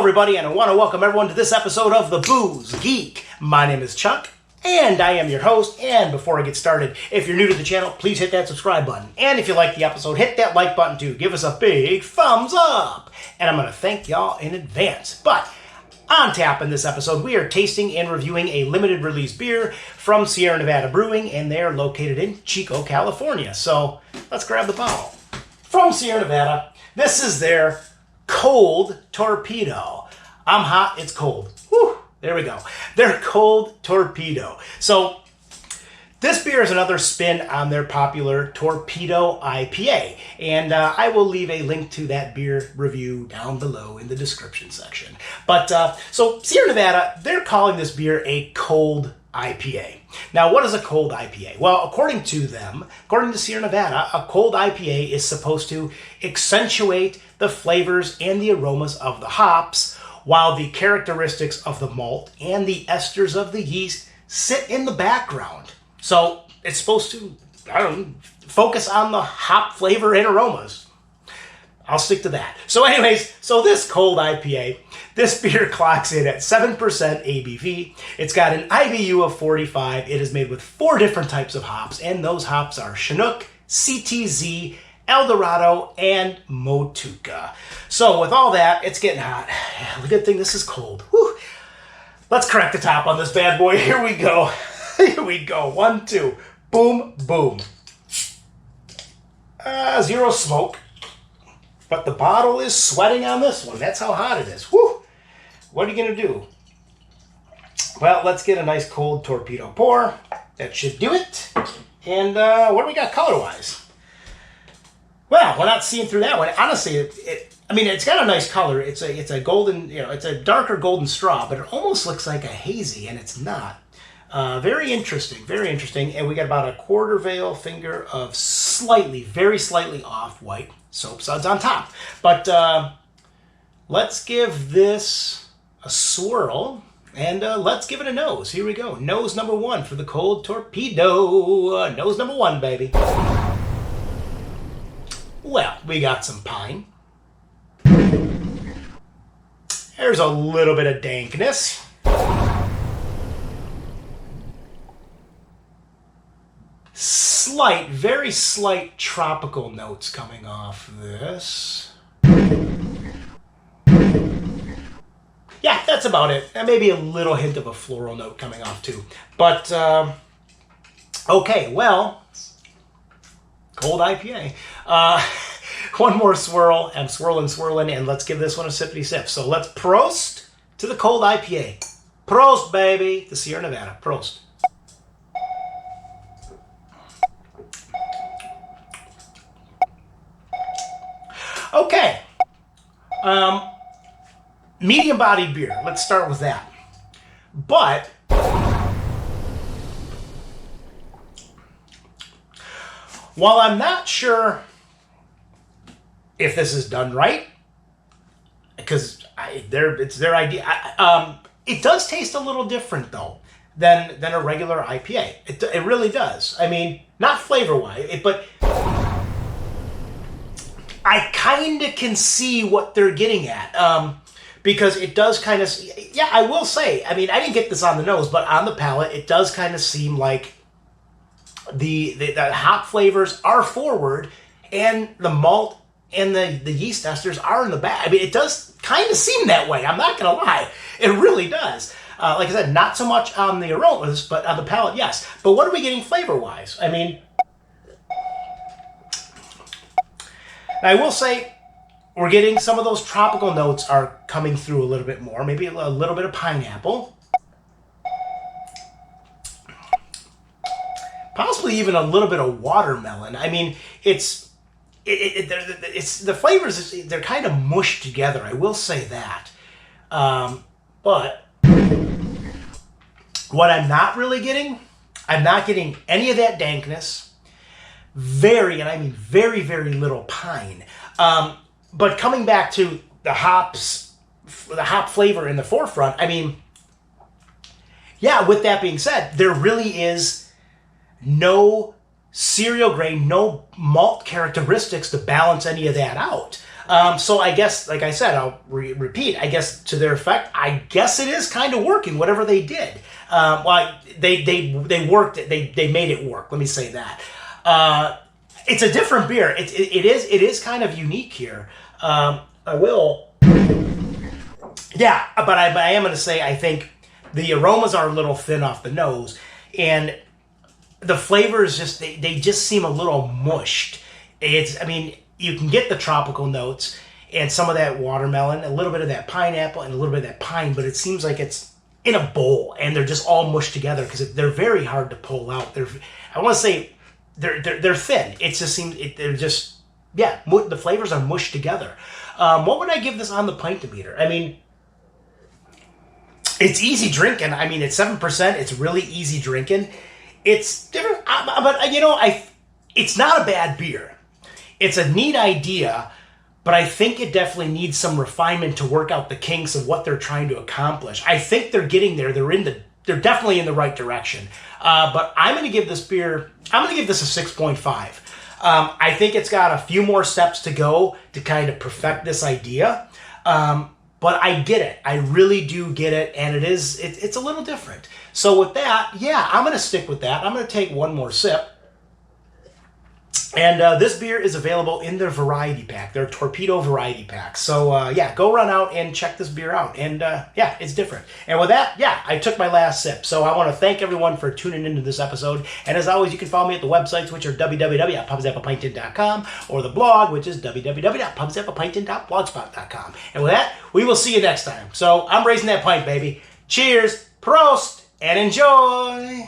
everybody, and I want to welcome everyone to this episode of the Booze Geek. My name is Chuck, and I am your host. And before I get started, if you're new to the channel, please hit that subscribe button. And if you like the episode, hit that like button too. Give us a big thumbs up. And I'm going to thank y'all in advance. But on tap in this episode, we are tasting and reviewing a limited release beer from Sierra Nevada Brewing, and they are located in Chico, California. So let's grab the bottle. From Sierra Nevada, this is their Cold Torpedo. I'm hot, it's cold. Whew, there we go. Their Cold Torpedo. So this beer is another spin on their popular Torpedo IPA. And I will leave a link to that beer review down below in the description section. But so Sierra Nevada, they're calling this beer a cold IPA. Now, what is a cold IPA? Well, according to them, according to Sierra Nevada, a cold IPA is supposed to accentuate the flavors and the aromas of the hops, while the characteristics of the malt and the esters of the yeast sit in the background. So it's supposed to, focus on the hop flavor and aromas. I'll stick to that. So anyways, so this cold IPA, this beer clocks in at 7% ABV. It's got an IBU of 45. It is made with 4 different types of hops, and those hops are Chinook, CTZ, Eldorado, and Motueka. So with all that, it's getting hot. The good thing this is cold. Whew. Let's crack the top on this bad boy. Here we go. Here we go. 1, 2. Boom, boom. Zero smoke. But the bottle is sweating on this one. That's how hot it is. Whew. What are you going to do? Well, let's get a nice cold torpedo pour. That should do it. And what do we got color-wise? Well, we're not seeing through that one. Honestly, it's got a nice color. It's a golden, it's a darker golden straw, but it almost looks like a hazy, and it's not. Very interesting, very interesting. And we got about a quarter veil finger of very slightly off-white soap suds on top. But let's give this a swirl, and let's give it a nose. Here we go. Nose number 1 for the Cold Torpedo. Nose number 1, baby. Well, we got some pine. There's a little bit of dankness. Very slight tropical notes coming off this. Yeah, that's about it. And maybe a little hint of a floral note coming off too. But, okay, well, cold IPA. One more swirl. I'm swirling, and let's give this one a sippity sip. So let's PROST to the cold IPA. PROST, baby. The Sierra Nevada. PROST. Okay. Medium-bodied beer. Let's start with that. But while I'm not sure if this is done right, because it's their idea, it does taste a little different though than a regular IPA. It really does. I mean, not flavor-wise, but I kind of can see what they're getting at. Because it does kind of, yeah, I will say, I mean, I didn't get this on the nose, but on the palate, it does kind of seem like the hop flavors are forward, and the malt and the yeast esters are in the back. I mean, it does kind of seem that way. I'm not going to lie. It really does. Like I said, not so much on the aromas, but on the palate, yes. But what are we getting flavor-wise? I mean, I will say, we're getting some of those tropical notes are coming through a little bit more. Maybe a little bit of pineapple. Possibly even a little bit of watermelon. I mean, it's the flavors, they're kind of mushed together. I will say that. But what I'm not really getting, I'm not getting any of that dankness. And I mean very, very little pine. But coming back to the hops, the hop flavor in the forefront, I mean, yeah, with that being said, there really is no cereal grain, no malt characteristics to balance any of that out. So I guess, like I said, I'll repeat, I guess to their effect, I guess it is kind of working, whatever they did. Well, they worked it, they made it work, let me say that. It's a different beer. It is kind of unique here. Yeah, but I am going to say I think the aromas are a little thin off the nose, and the flavors they just seem a little mushed. I mean, you can get the tropical notes and some of that watermelon, a little bit of that pineapple, and a little bit of that pine, but it seems like it's in a bowl, and they're just all mushed together because they're very hard to pull out. I want to say they're thin. It just seems they're just the flavors are mushed together. What would I give this on the pint-o-meter? I mean, it's easy drinking. I mean, it's 7%. It's really easy drinking. It's different, but you know, it's not a bad beer. It's a neat idea, but I think it definitely needs some refinement to work out the kinks of what they're trying to accomplish. I think they're getting there. They're definitely in the right direction. But I'm going to give this beer, I'm going to give this a 6.5. I think it's got a few more steps to go to kind of perfect this idea. But I get it. I really do get it. And it's a little different. So with that, yeah, I'm going to stick with that. I'm going to take one more sip. And this beer is available in their variety pack, their Torpedo variety pack. So, yeah, go run out and check this beer out. And, yeah, it's different. And with that, yeah, I took my last sip. So I want to thank everyone for tuning into this episode. And as always, you can follow me at the websites, which are www.pubsapplepinton.com, or the blog, which is www.pubsapplepinton.blogspot.com. And with that, we will see you next time. So I'm raising that pint, baby. Cheers, prost, and enjoy!